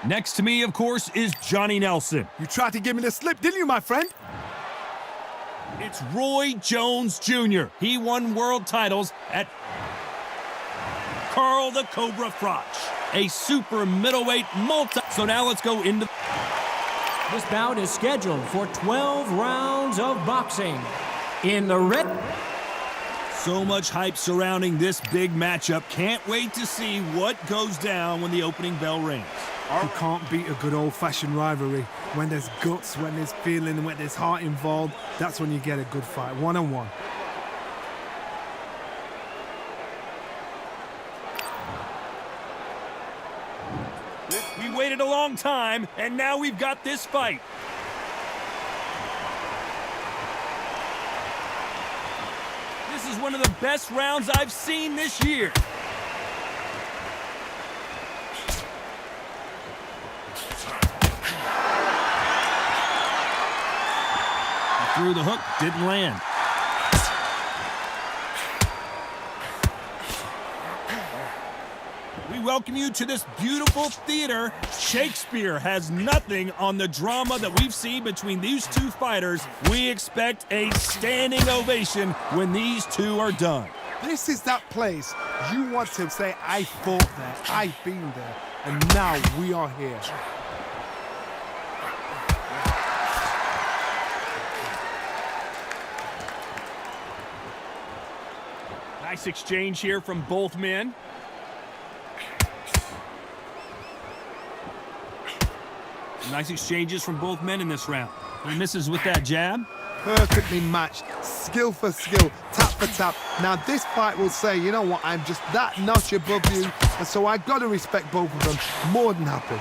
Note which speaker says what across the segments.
Speaker 1: Next to me, of course, is Johnny Nelson.
Speaker 2: You tried to give me the slip, didn't you, my friend?
Speaker 1: It's Roy Jones Jr. He won world titles at Carl the Cobra Froch, a super middleweight multi. So now let's go into...
Speaker 3: This bout is scheduled for 12 rounds of boxing. In the red...
Speaker 1: So much hype surrounding this big matchup. Can't wait to see what goes down when the opening bell rings.
Speaker 2: You can't beat a good old-fashioned rivalry. When there's guts, when there's feeling, when there's heart involved, that's when you get a good fight, one-on-one.
Speaker 1: We waited a long time, and now we've got this fight. This is one of the best rounds I've seen this year. He threw the hook, didn't land. We welcome you to this beautiful theater. Shakespeare has nothing on the drama that we've seen between these two fighters. We expect a standing ovation when these two are done.
Speaker 2: This is that place you want to say, I fought there, I've been there, and now we are here.
Speaker 1: Nice exchange here from both men. Nice exchanges from both men in this round. He misses with that jab.
Speaker 2: Perfectly matched, skill for skill, tap for tap. Now this fight will say, you know what, I'm just that notch above you, and so I got to respect both of them. More than happy.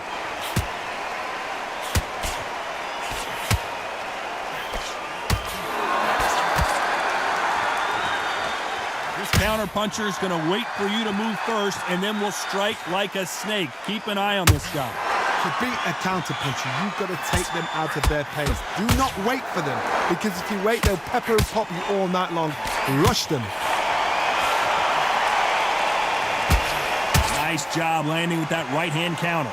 Speaker 1: This counter puncher is going to wait for you to move first, and then will strike like a snake. Keep an eye on this guy.
Speaker 2: To beat a counter-puncher, you've got to take them out of their pace. Do not wait for them, because if you wait, they'll pepper and pop you all night long. Rush them.
Speaker 1: Nice job landing with that right-hand counter.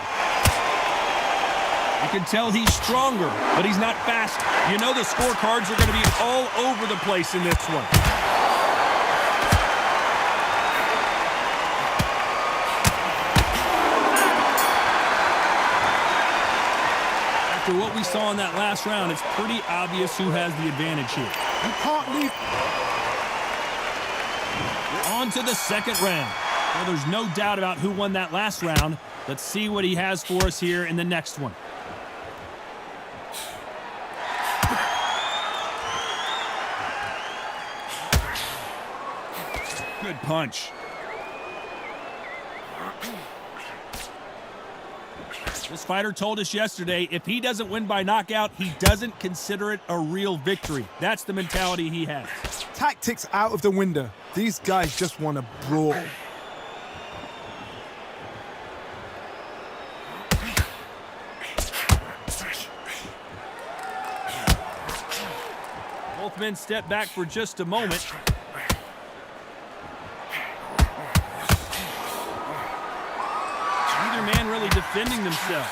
Speaker 1: You can tell he's stronger, but he's not fast. You know the scorecards are going to be all over the place in this one. After what we saw in that last round, it's pretty obvious who has the advantage here.
Speaker 2: You can't leave.
Speaker 1: On to the second round. Well, there's no doubt about who won that last round. Let's see what he has for us here in the next one. Good punch. This fighter told us yesterday, if he doesn't win by knockout, he doesn't consider it a real victory. That's the mentality he has.
Speaker 2: Tactics out of the window. These guys just want to brawl.
Speaker 1: Both men step back for just a moment. Neither man really defending themselves.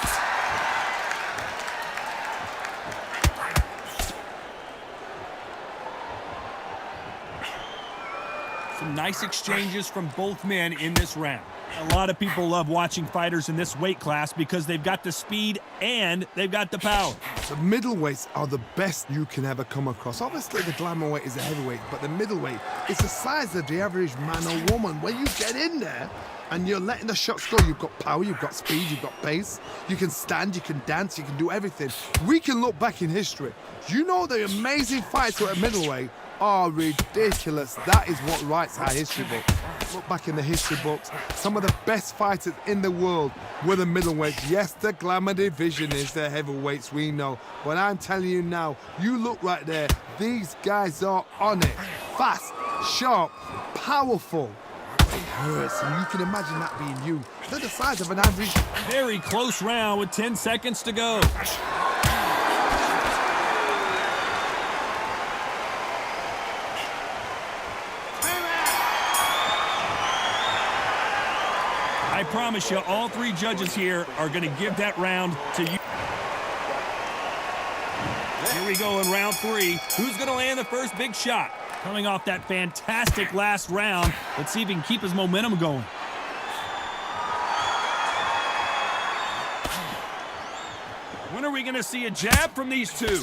Speaker 1: Some nice exchanges from both men in this round. A lot of people love watching fighters in this weight class because they've got the speed and they've got the power.
Speaker 2: The middleweights are the best you can ever come across. Obviously, the glamour weight is a heavyweight, but the middleweight is the size of the average man or woman. When you get in there and you're letting the shots go, you've got power, you've got speed, you've got pace. You can stand, you can dance, you can do everything. We can look back in history. You know the amazing fights at middleweight are ridiculous. That is what writes our history book. Look back in the history books. Some of the best fighters in the world were the middleweights. Yes, the glamour division is the heavyweights, we know. But I'm telling you now, you look right there, these guys are on it. Fast, sharp, powerful. It hurts, and you can imagine that being you. They're the size of an average.
Speaker 1: Very close round with 10 seconds to go. promise you, all three judges here are going to give that round to you. Here we go in round 3. Who's going to land the first big shot? Coming off that fantastic last round, let's see if he can keep his momentum going. When are we going to see a jab from these two?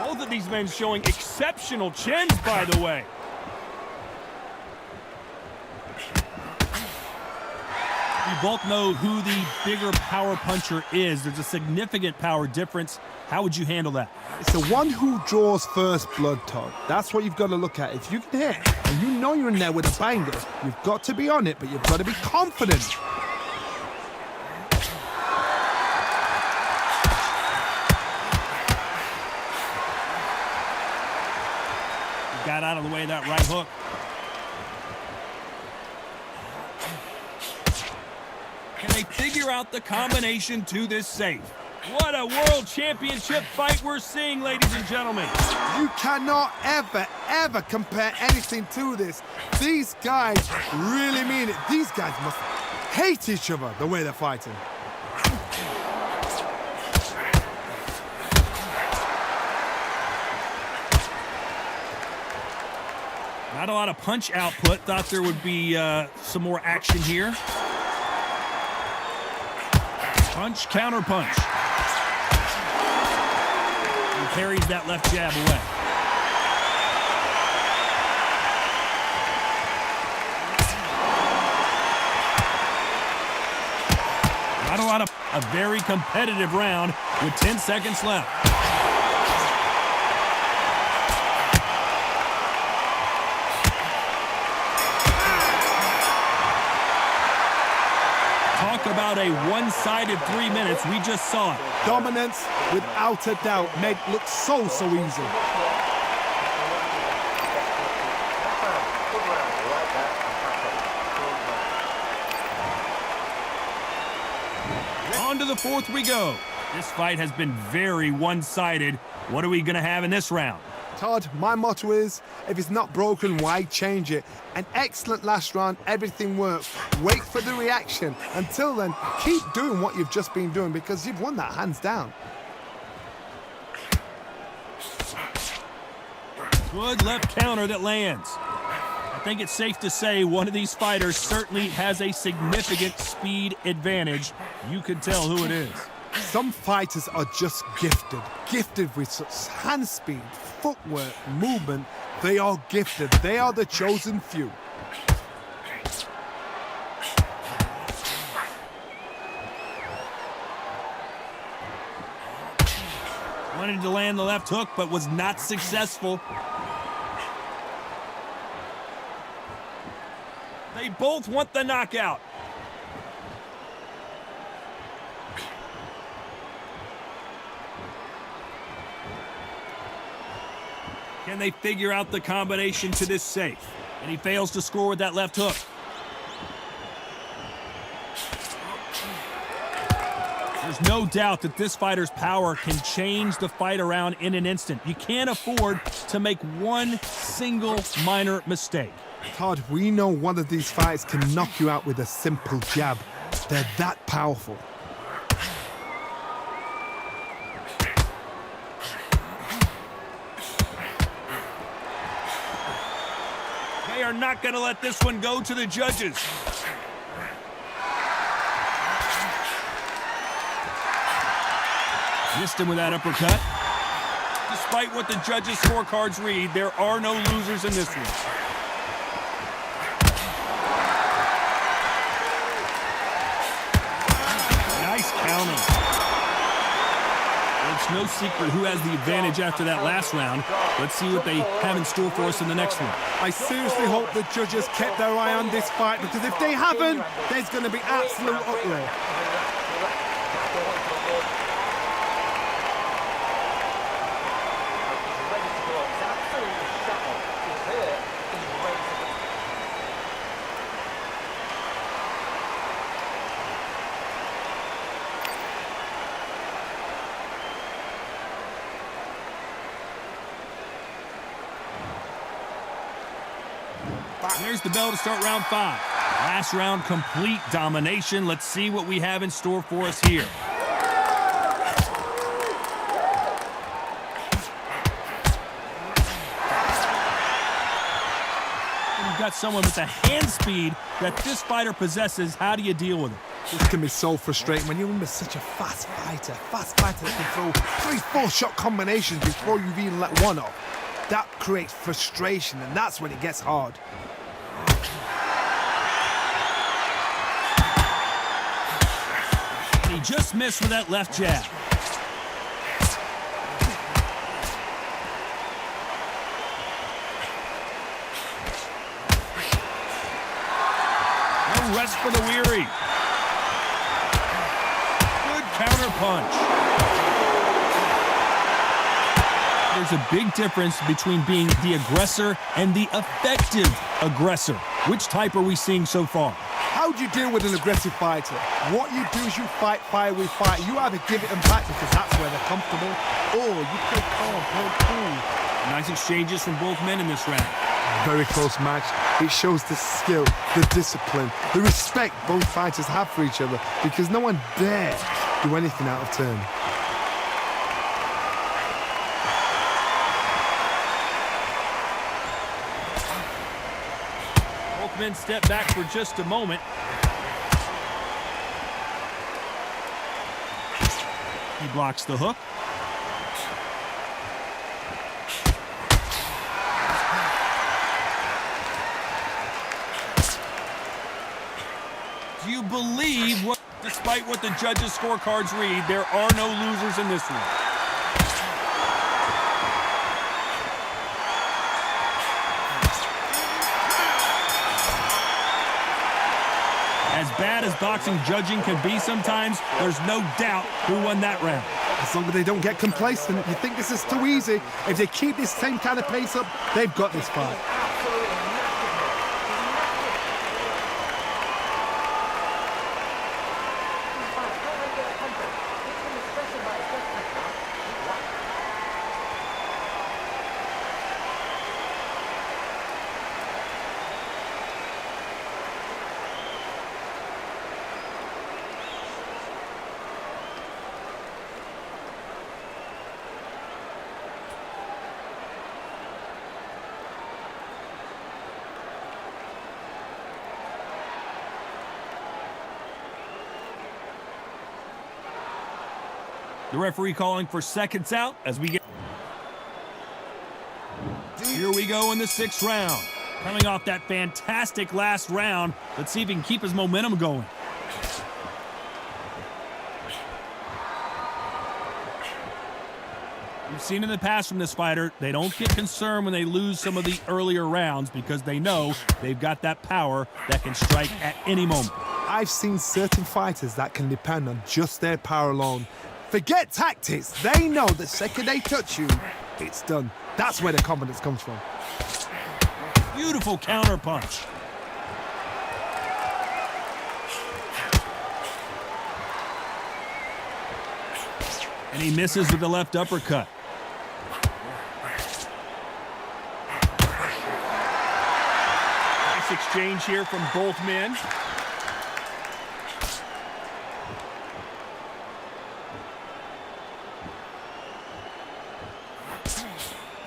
Speaker 1: Both of these men showing exceptional chins, by the way. We both know who the bigger power puncher is. There's a significant power difference. How would you handle that?
Speaker 2: It's the one who draws first blood, Todd. That's what you've got to look at. If you can hit, and you know you're in there with a banger, you've got to be on it, but you've got to be confident.
Speaker 1: Got out of the way of that right hook. Can they figure out the combination to this safe? What a world championship fight we're seeing, ladies and gentlemen.
Speaker 2: You cannot ever compare anything to this. These guys really mean it. These guys must hate each other the way they're fighting.
Speaker 1: Not a lot of punch output. Thought there would be some more action here. Punch, counter punch. He carries that left jab away. Not a lot of a very competitive round with 10 seconds left. Talk about a one-sided 3 minutes. We just saw it.
Speaker 2: Dominance, without a doubt, made look so easy.
Speaker 1: On to the fourth we go. This fight has been very one-sided. What are we going to have in this round?
Speaker 2: Todd, my motto is, if it's not broken, why change it? An excellent last round, everything worked. Wait for the reaction. Until then, keep doing what you've just been doing because you've won that hands down.
Speaker 1: Good left counter that lands. I think it's safe to say one of these fighters certainly has a significant speed advantage. You can tell who it is.
Speaker 2: Some fighters are just gifted with such hand speed, footwork, movement. They are gifted. They are the chosen few.
Speaker 1: Wanted to land the left hook, but was not successful. They both want the knockout. Can they figure out the combination to this safe? And he fails to score with that left hook. There's no doubt that this fighter's power can change the fight around in an instant. You can't afford to make one single minor mistake.
Speaker 2: Todd, we know one of these fights can knock you out with a simple jab. They're that powerful.
Speaker 1: They are not going to let this one go to the judges. Missed him with that uppercut. Despite what the judges' scorecards read, there are no losers in this one. Nice counter. It's no secret who has the advantage after that last round. Let's see what they have in store for us in the next one.
Speaker 2: I seriously hope the judges kept their eye on this fight because if they haven't, there's going to be absolute uproar.
Speaker 1: There's the bell to start round 5. Last round, complete domination. Let's see what we have in store for us here. You've got someone with the hand speed that this fighter possesses. How do you deal with it?
Speaker 2: This can be so frustrating when you're under such a fast fighter that can throw 3-4 shot combinations before you've even let one off. That creates frustration, and that's when it gets hard.
Speaker 1: He just missed with that left jab. No rest for the weary. Good counter punch. There's a big difference between being the aggressor and the effective aggressor. Which type are we seeing so far?
Speaker 2: How do you deal with an aggressive fighter? What you do is you fight fire with fire. You either give it them back because that's where they're comfortable, or you play calm, play cool.
Speaker 1: Nice exchanges from both men in this round.
Speaker 2: Very close match. It shows the skill, the discipline, the respect both fighters have for each other because no one dare do anything out of turn.
Speaker 1: Both men step back for just a moment. He blocks the hook. Do you believe what, despite what the judges' scorecards read, there are no losers in this one? As bad as boxing judging can be sometimes, there's no doubt who won that round.
Speaker 2: As long as they don't get complacent, you think this is too easy. If they keep this same kind of pace up, they've got this fight.
Speaker 1: The referee calling for seconds out as we get... Here we go in the 6th round. Coming off that fantastic last round, let's see if he can keep his momentum going. We've seen in the past from this fighter, they don't get concerned when they lose some of the earlier rounds because they know they've got that power that can strike at any moment.
Speaker 2: I've seen certain fighters that can depend on just their power alone. Forget tactics. They know the second they touch you, it's done. That's where the confidence comes from.
Speaker 1: Beautiful counter punch. And he misses with the left uppercut. Nice exchange here from both men.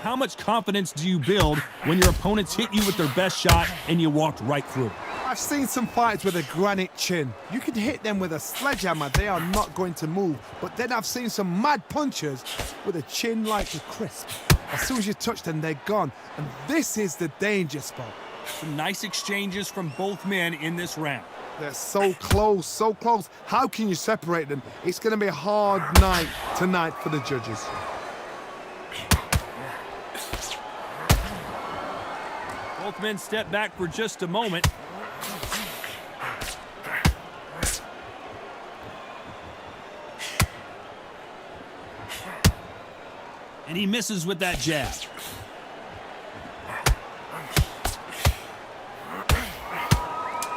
Speaker 1: How much confidence do you build when your opponents hit you with their best shot and you walked right through?
Speaker 2: I've seen some fights with a granite chin. You can hit them with a sledgehammer, they are not going to move. But then I've seen some mad punchers with a chin like a crisp. As soon as you touch them, they're gone. And this is the danger spot.
Speaker 1: Some nice exchanges from both men in this round.
Speaker 2: They're so close, so close. How can you separate them? It's going to be a hard night tonight for the judges.
Speaker 1: Both men step back for just a moment. And he misses with that jab.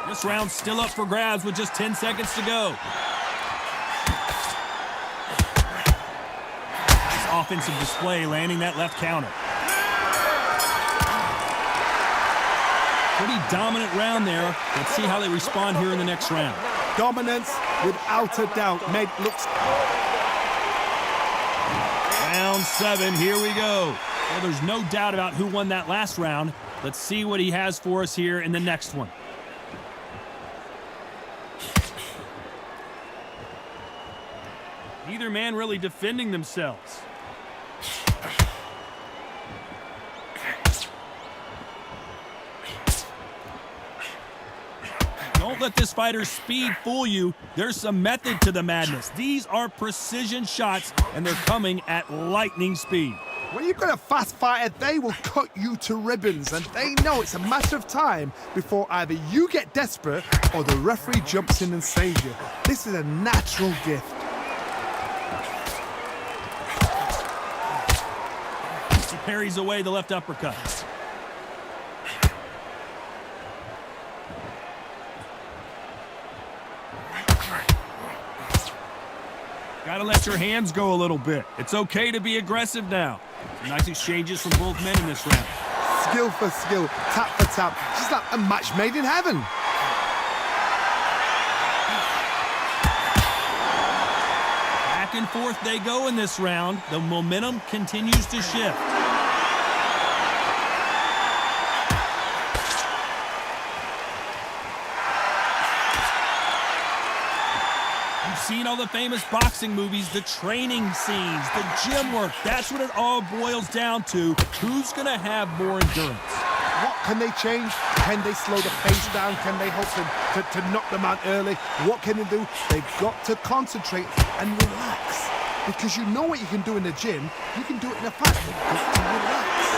Speaker 1: This round's still up for grabs with just 10 seconds to go. Nice offensive display, landing that left counter. Pretty dominant round there. Let's see how they respond here in the next round.
Speaker 2: Dominance, without a doubt, looks...
Speaker 1: Round 7, here we go. Well, there's no doubt about who won that last round. Let's see what he has for us here in the next one. Neither man really defending themselves. Don't let this fighter's speed fool you. There's some method to the madness. These are precision shots, and they're coming at lightning speed.
Speaker 2: When you've got a fast fighter, they will cut you to ribbons, and they know it's a matter of time before either you get desperate or the referee jumps in and saves you. This is a natural gift.
Speaker 1: He parries away the left uppercut. Gotta let your hands go a little bit. It's okay to be aggressive now. Some nice exchanges from both men in this round.
Speaker 2: Skill for skill, tap for tap. Just like a match made in heaven.
Speaker 1: Back and forth they go in this round. The momentum continues to shift. Seen all the famous boxing movies, the training scenes, the gym work. That's what it all boils down to. Who's going to have more endurance?
Speaker 2: What can they change? Can they slow the pace down? Can they hope to knock them out early? What can they do? They've got to concentrate and relax. Because you know what you can do in the gym, you can do it in a fight. You've got to relax.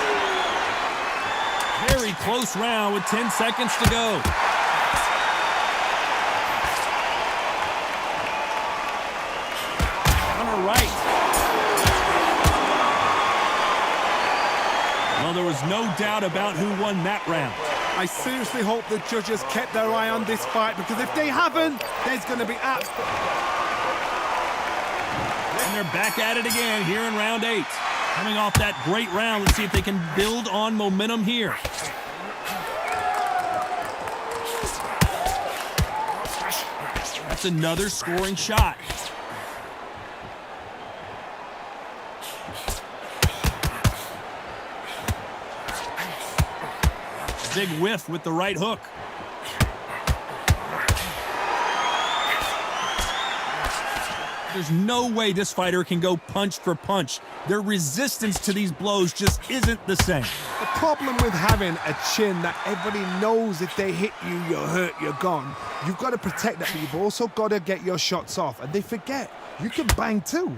Speaker 1: Very close round with 10 seconds to go. Right. Well, there was no doubt about who won that round.
Speaker 2: I seriously hope the judges kept their eye on this fight, because if they haven't, there's going to be apps.
Speaker 1: And they're back at it again here in round 8. Coming off that great round, let's see if they can build on momentum here. That's another scoring shot. Big whiff with the right hook. There's no way this fighter can go punch for punch. Their resistance to these blows just isn't the same.
Speaker 2: The problem with having a chin that everybody knows if they hit you, you're hurt, you're gone. You've got to protect that, but you've also got to get your shots off. And they forget, you can bang too.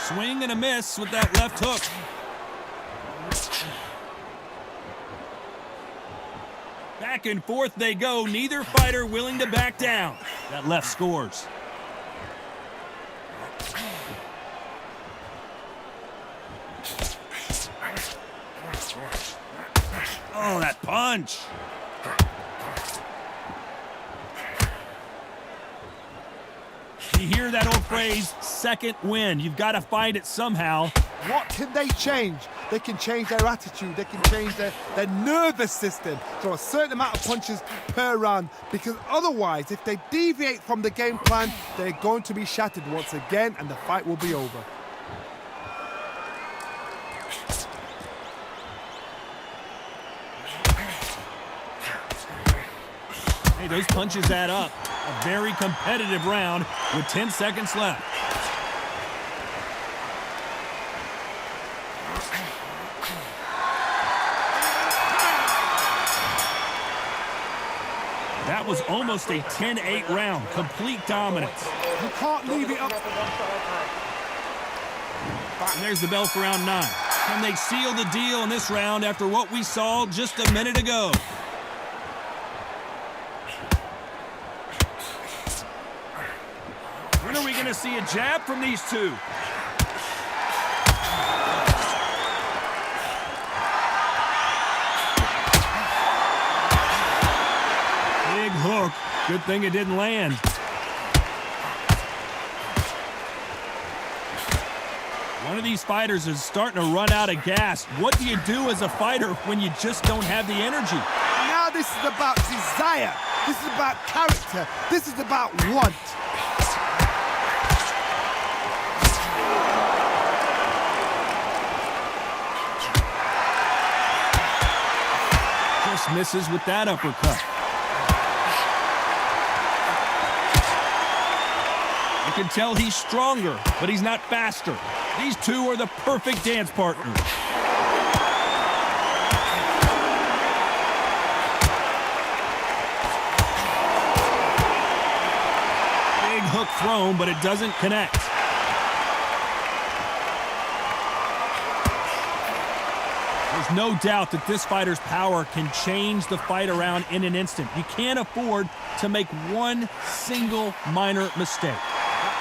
Speaker 1: Swing and a miss with that left hook. Back and forth they go. Neither fighter willing to back down. That left scores. Oh, that punch. You hear that old phrase, second wind. You've got to find it somehow.
Speaker 2: What can they change? They can change their attitude. They can change their nervous system. So a certain amount of punches per round. Because otherwise, if they deviate from the game plan, they're going to be shattered once again and the fight will be over.
Speaker 1: Hey, those punches add up. A very competitive round with 10 seconds left. That was almost a 10-8 round. Complete dominance.
Speaker 2: You can't leave it up.
Speaker 1: And there's the bell for round 9. Can they seal the deal in this round after what we saw just a minute ago? When are we going to see a jab from these two? Big hook. Good thing it didn't land. One of these fighters is starting to run out of gas. What do you do as a fighter when you just don't have the energy?
Speaker 2: Now this is about desire. This is about character. This is about want.
Speaker 1: Just misses with that uppercut. You can tell he's stronger, but he's not faster. These two are the perfect dance partners. Big hook thrown, but it doesn't connect. There's no doubt that this fighter's power can change the fight around in an instant. You can't afford to make one single minor mistake.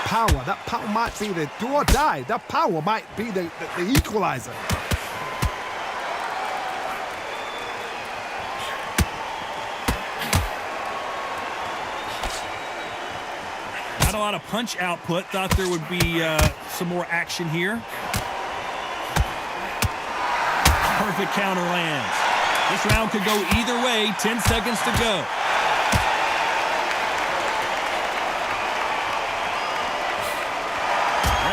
Speaker 2: That power might be the do or die. That power might be the equalizer.
Speaker 1: Not a lot of punch output. Thought there would be some more action here. Perfect counter lands. This round could go either way. 10 seconds to go.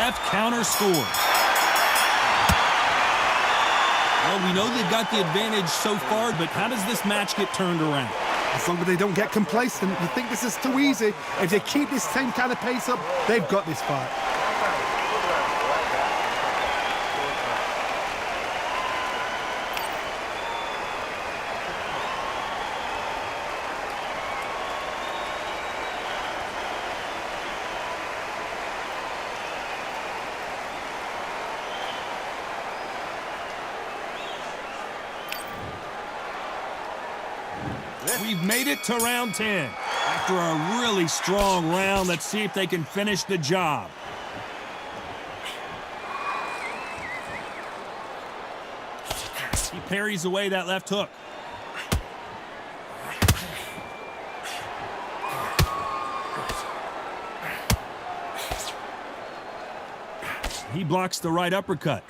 Speaker 1: Left counter scores. Well, we know they've got the advantage so far, but how does this match get turned around?
Speaker 2: As long as they don't get complacent, you think this is too easy. If they keep this same kind of pace up, they've got this fight.
Speaker 1: We've made it to round 10. After a really strong round, let's see if they can finish the job. He parries away that left hook. He blocks the right uppercut.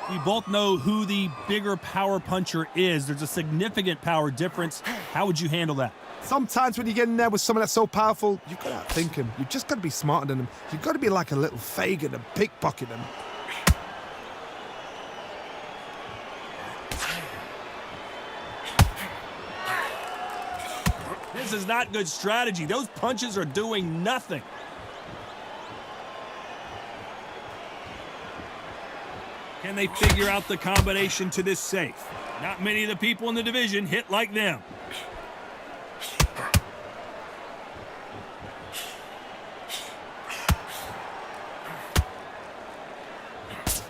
Speaker 1: We both know who the bigger power puncher is. There's a significant power difference. How would you handle that?
Speaker 2: Sometimes when you get in there with someone that's so powerful, you've got to outthink him. You've just got to be smarter than him. You've got to be like a little Fagin and pickpocket him.
Speaker 1: This is not good strategy. Those punches are doing nothing. Can they figure out the combination to this safe? Not many of the people in the division hit like them.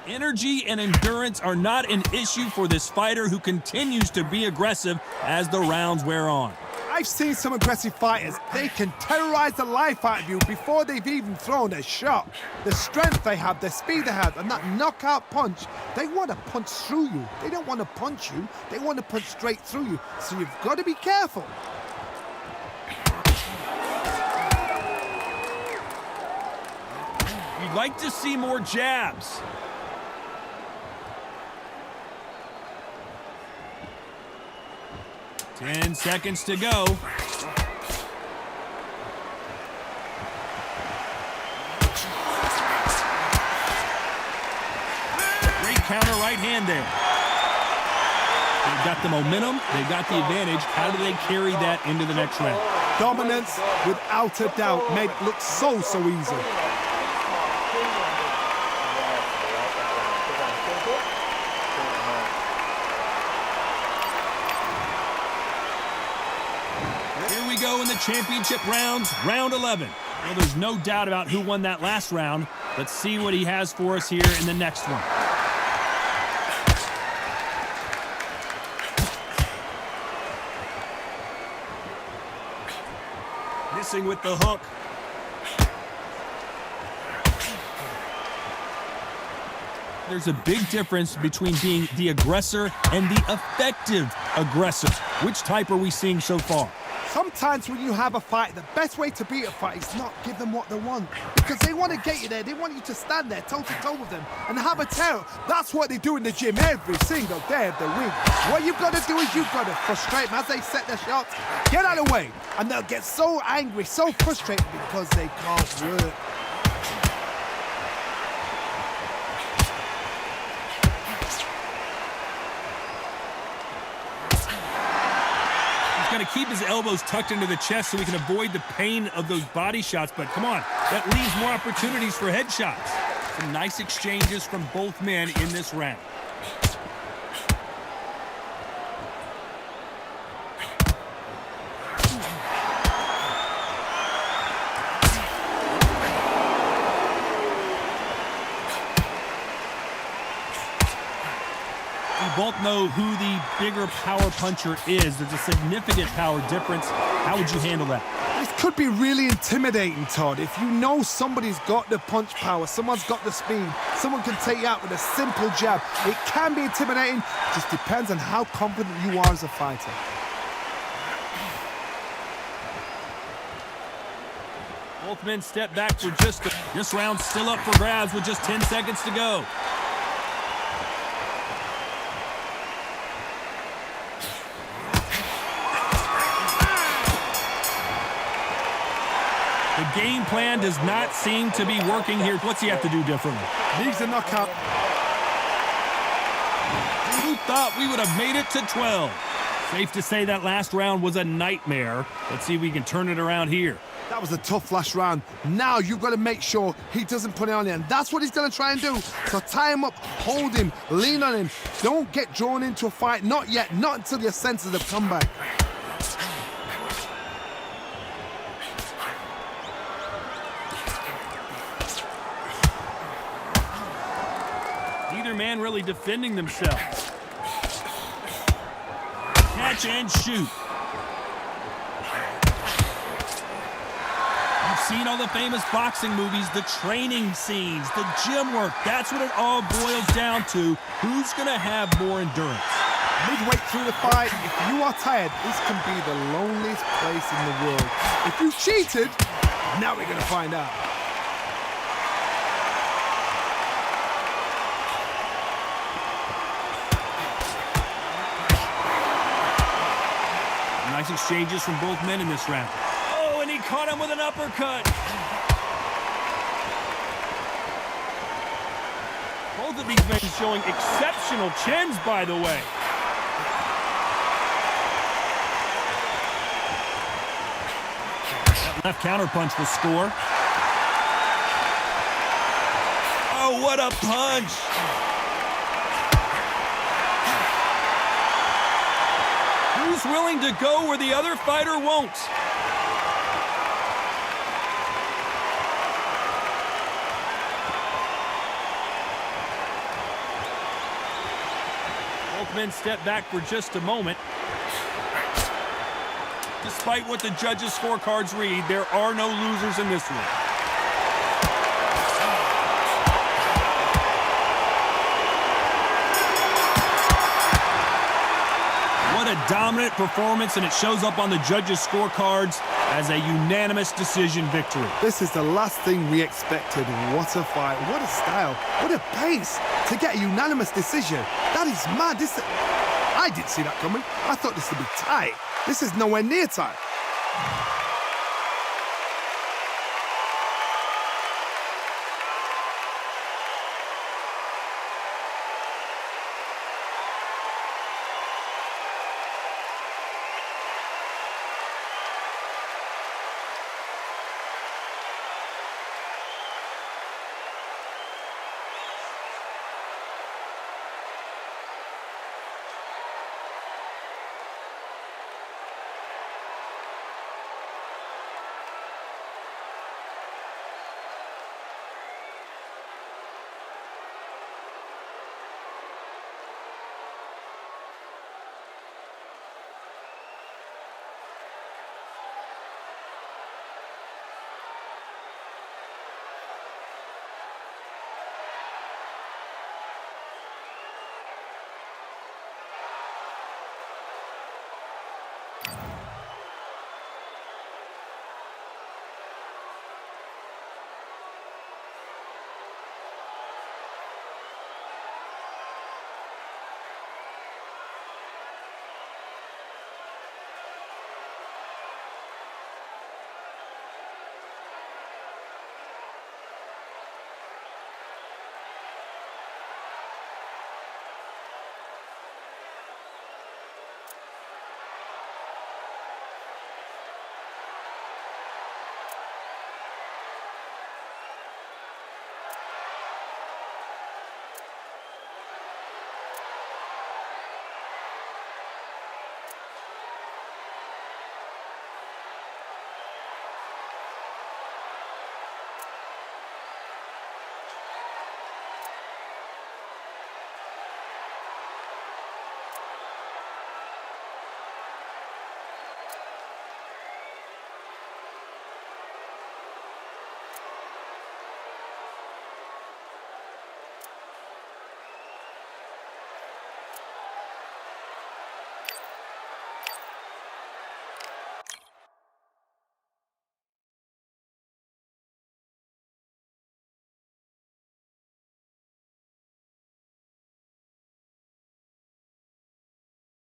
Speaker 1: Energy and endurance are not an issue for this fighter who continues to be aggressive as the rounds wear on.
Speaker 2: I've seen some aggressive fighters. They can terrorize the life out of you before they've even thrown a shot. The strength they have, the speed they have, and that knockout punch, they want to punch through you. They don't want to punch you. They want to punch straight through you. So you've got to be careful.
Speaker 1: You'd like to see more jabs. Ten seconds to go. Great counter right hand there. They've got the momentum. They've got the advantage. How do they carry that into the next round?
Speaker 2: Dominance, without a doubt, made it look so easy.
Speaker 1: Go in the championship rounds, round 11. Well, there's no doubt about who won that last round. Let's see what he has for us here in the next one. Missing with the hook. There's a big difference between being the aggressor and the effective aggressive. Which type are we seeing so far?
Speaker 2: Sometimes when you have a fight, the best way to beat a fight is not give them what they want. Because they want to get you there. They want you to stand there toe-to-toe with them and have a tear. That's what they do in the gym every single day of the week. What you've got to do is you've got to frustrate them as they set their shots. Get out of the way. And they'll get so angry, so frustrated because they can't work.
Speaker 1: Going to keep his elbows tucked into the chest so he can avoid the pain of those body shots, but come on, that leaves more opportunities for headshots. Some nice exchanges from both men in this round. We both know who the bigger power puncher is. There's a significant power difference. How would you handle that?
Speaker 2: This could be really intimidating, Todd. If you know somebody's got the punch power, someone's got the speed, someone can take you out with a simple jab, it can be intimidating. Just depends on how confident you are as a fighter.
Speaker 1: Both men step back for this round's still up for grabs with just 10 seconds to go. The game plan does not seem to be working here. What's he have to do differently?
Speaker 2: Needs a knockout.
Speaker 1: Who thought we would have made it to 12? Safe to say that last round was a nightmare. Let's see if we can turn it around here.
Speaker 2: That was a tough last round. Now you've got to make sure he doesn't put it on you, and that's what he's going to try and do. So tie him up, hold him, lean on him. Don't get drawn into a fight. Not yet. Not until your senses have come back.
Speaker 1: Neither man really defending themselves. Catch and shoot. You've seen all the famous boxing movies, the training scenes, the gym work. That's what it all boils down to. Who's going to have more endurance?
Speaker 2: Midway through the fight, if you are tired, this can be the loneliest place in the world. If you cheated, now we're going to find out.
Speaker 1: Nice exchanges from both men in this round. Oh, and he caught him with an uppercut. Both of these men showing exceptional chins, by the way. That left counterpunch will score. Oh, what a punch! Who's willing to go where the other fighter won't? Both men step back for just a moment. Despite what the judges' scorecards read, there are no losers in this one. What a dominant performance, and it shows up on the judges' scorecards as a unanimous decision victory.
Speaker 2: This is the last thing we expected. What a fight, what a style, what a pace to get a unanimous decision. That is mad. I didn't see that coming. I thought this would be tight. This is nowhere near tight.